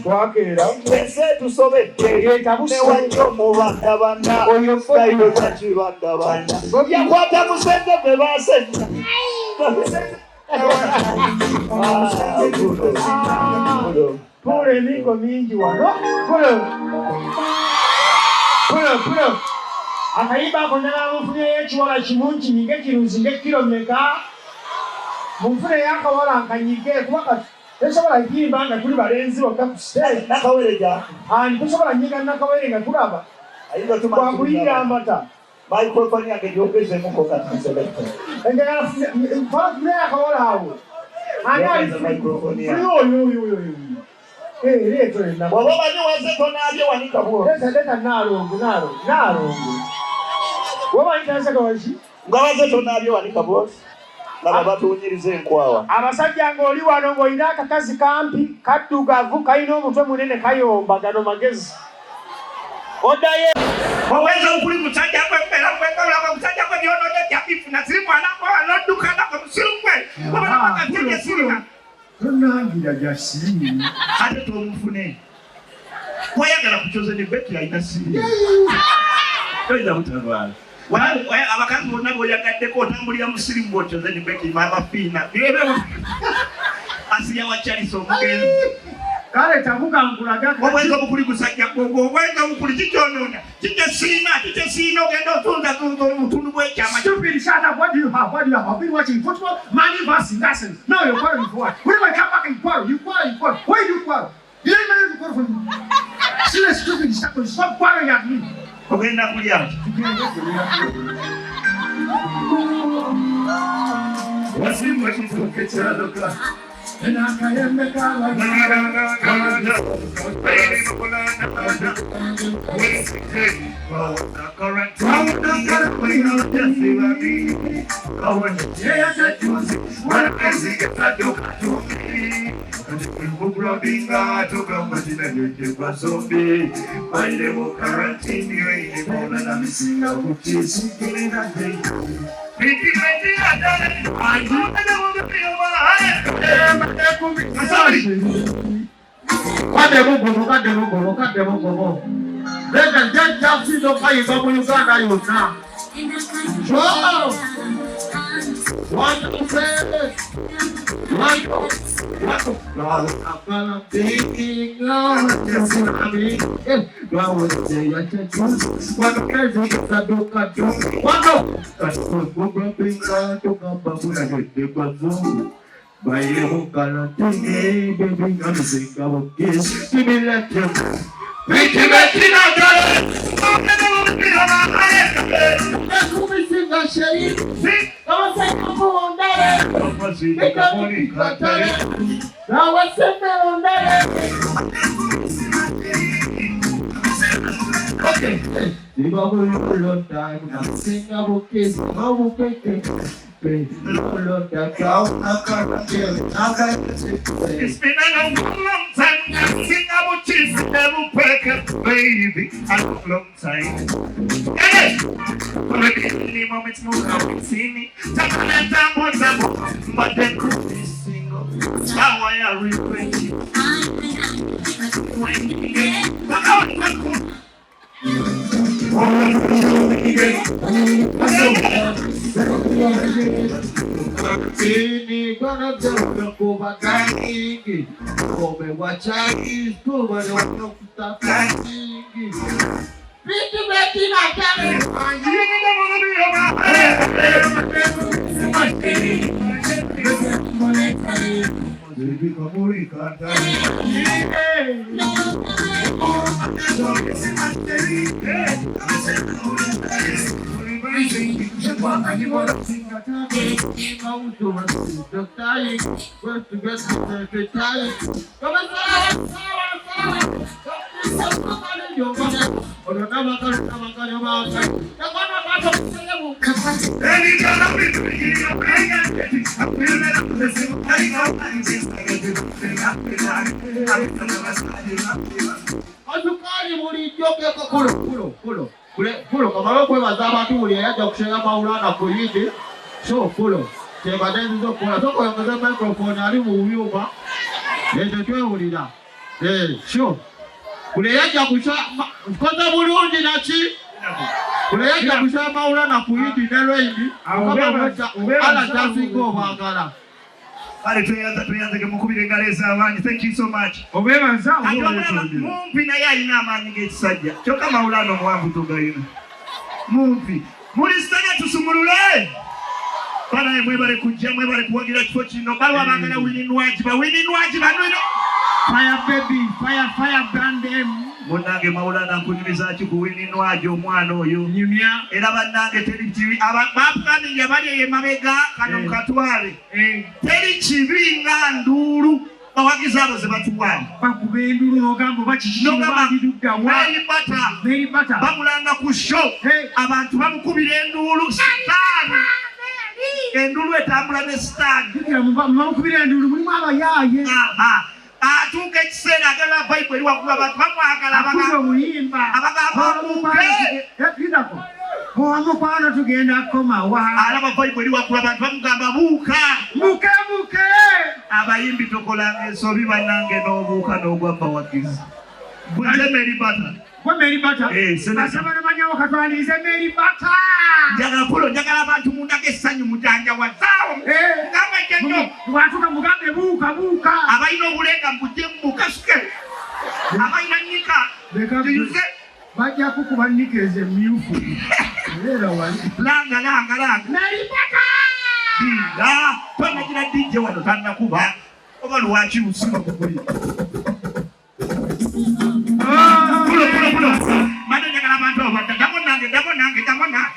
Twakera. Ese tusobedde. Newacho mubanda bana. Oyo fayo chibanda bana. Yakwata musende bebase. Pure niko mingi wano. Pure. Akaiba kondana mufune yechiwala chimunchi nige kiruzinge kilomeka. Mufune yakawala nkanyike kubaka tesobola kiyimba nga tuli balenzi bokka ku stage nakawereja ani tesobola nyiga nakawere nga tulaba ayinza tumakulira amata microphone yake jogeze muko kati select engala fa tule akawala awo ani ali microphone ya yo leto na baba bani waze tona abye wanika bo leta nalongo waba ntaza kawaji ngawaze tona abye wanika bo laba batunyirize enkwawa abasajja ngoli wano ngoina akakazi kampi kaddugavu kaino omutwe munene kayomba gano magezi odaye owenza okuli musajja kwempera kwekabula musajja kwe byono ya bifu na sirimu anako anoduka na musirumwe obana bakatege sirina tunangira jasini hade to mufune kwayagala kuchoze ne beti ya itasiri toiza mutagwala abakazi bonna boyagaddeko otambulira musirimu bwotyoze ne beti mabafiina asiya wachalisa omugenzi kale tavuga nkulaga obwenza bukuli gusajja gogo obwenza bukuli kikyonoonya kikye ogenda otunza omutundu bw'ekyama stupid shut up. What do you have? I've been watching football, money versus lessons. Now you're quarreling for what? When I come back and quarrel, you quarrel. Why do you quarrel? You ain't ready to quarrel for me. Serious stupid shut. Stop quarreling at me. Ogenda kulya wasimu wakizokechaloka enakayemekala Binga toka majina yote kwa zombie Maile mo karantini yote Mona na misinga kutisi Kile na hei Piti adale Anjume na mubipio mala Asali Kade mugomo Lega janja sido kai babu Uganda yona Joe One say Akala thinking of just me. Go with the What can you saduka do? What? That's what bring to come babula de bazu. By you can think baby I'm sick of kiss. Give me let you. Pretty Bettina It's been a long time. Sing about cheese, never break baby. A long time. Hey, any moments more now see me. But then this single. How I regret it. Ini gonna do kuba kangi, come wachaki, kuba no kutakangi. Pretty Bettina coming. Kulo kamaro kwe mazaba tu uliaja kushega maulana kuyidi so kulo chega denzo kulo soko yongeza microphone ali muuyuma Ekyo twewulira. Sure. Kule yajja kusoma koza bulungi naki? Kule yajja kusoma maulana kuyidi ne lwendi. Ala tasinga obwagala. Kale tuyanze mukubire ngaleza abanyi. Thank you so much. Obebanza mumpi naye alina amaanyi g'ekisajja. Kyokka maulana omuwanvu tugayina. Mumpi. Muli status tusumulule. Bana mwebale kujja mwebale kuwagira kifo kino. Balwa bagala Winnie Nwajiba no. Fire baby, fire brand them. Munange maulana nkunyumiza ki ku Winnie Nwaji omwana oyo. Nyumya. Era bannange teri kibi. Abapani yabali emabega kano mukatwale. Teri kibi nga ndulu. Bawagiza abo ze batuwali. Bakube endulu n'ogamba bakikishibwa bidudda wa. Mary Butter. Bamulanga ku show. Abantu bamukubira endulu. Sitaani. Endulu etambula ne sitaani. Bamukubira endulu mulimu abayaaye. Atuuka ekiseera agala Bible waggulu abantu bamwagala abagamba omukwano tugenda komawa alaba Bible waggulu abantu bamugamba buuka muke abayimbi tokolanga ensobi bannange n'obuuka n'ogwabba wagizi bwe Mary Butter asabana manyawo katwalize Mary Butter njagala abantu mundage essanyu mujanja wazaawo ngamba jjenyo watuka mugambe buuka abalina obulenga mbujje mukasuke abalina nnika tuyuze bajja kukuba nnika ez'emmyufu era wali langa Mary Butter tonagira DJ wano tannakuba oba lwaki lusimba kukuli Mado njagala abantu abadda damo nange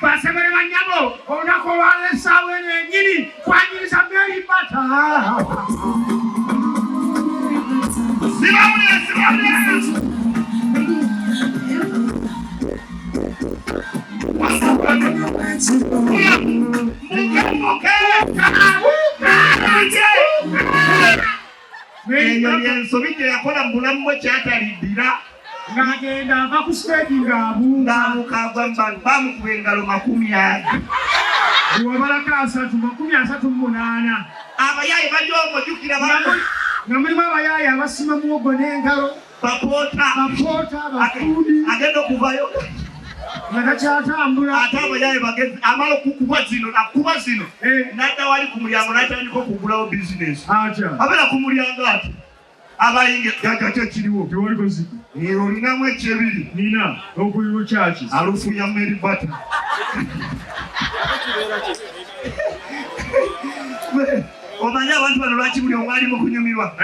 basebere banyabo olunaku olwalesaawa eno ennyini kwanyiriza Mary Butter sibawulira ensobi gye yakola mu bulamu bwe kyataliddira ng'agenda ava ku stage ng'abuukagwa bamukuba engalo 40 wabalako 38 abayaayi bali omujjukira nga mulimu abayaayi abasima muwogo n'engalo bapoota bafuudi agenda okuvayo nga takyatambula ate abayaayi bagezi amala okukuba zino n'adda wali ku mulyango n'atandika okugulawo bizinesi abeera ku mulyango ati abayinge jajja kiriwo tewaliko ziko olinamu ekyebiri nina okuyiwo kyaki alufu ya Mary Butter omanyi abantu bano lwaki buli omu ali mu kunyumirwa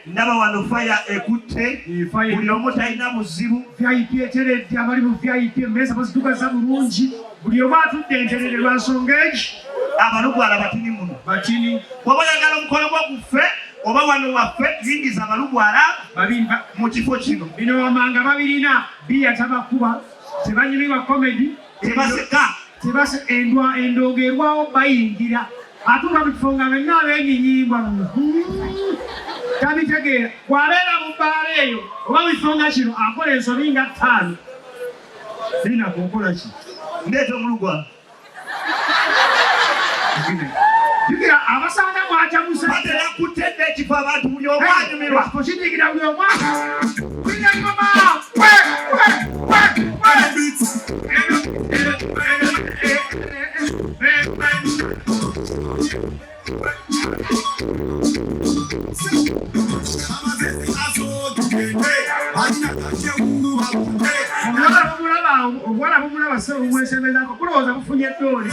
ndaba wano faya ekutte buli omu talina buzibu VIP eteredde abali mu VIP emmeeza bazitugaza bulungi buli omu atudde enterere lwa nsonga eki abalugwala batini muno waba oyagala omukolo gwo guffe oba wano waffe yingiza abalugwala mu kifo kino bino wamanga babirina biya tabakuba tebanyumirwa komedi tebaseka endongo erwawo bayingira atuuka mu kifo nga benna abenyinyingwa tabitegeera bw'abeera mu bbaala eyo oba mu kifo nga kino akola ensobi nga 5 nina kukola ki ndeeta omulugwala jukira abasanga mwacamuse batera kutedde ekifo abantu buli omu anyumirwa ekifo kinyikira buli omu ngoma obwala bumulaba se obumwesemezako kulowooza bufunye eddooli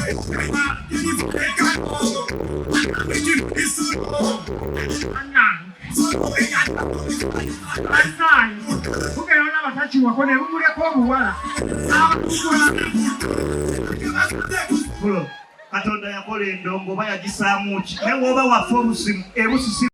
kugera olaba takiwako ne bumuleko obuwala Katonda yakola endongo oba yagisaamu ki naye woba waffe obusimu ebusisi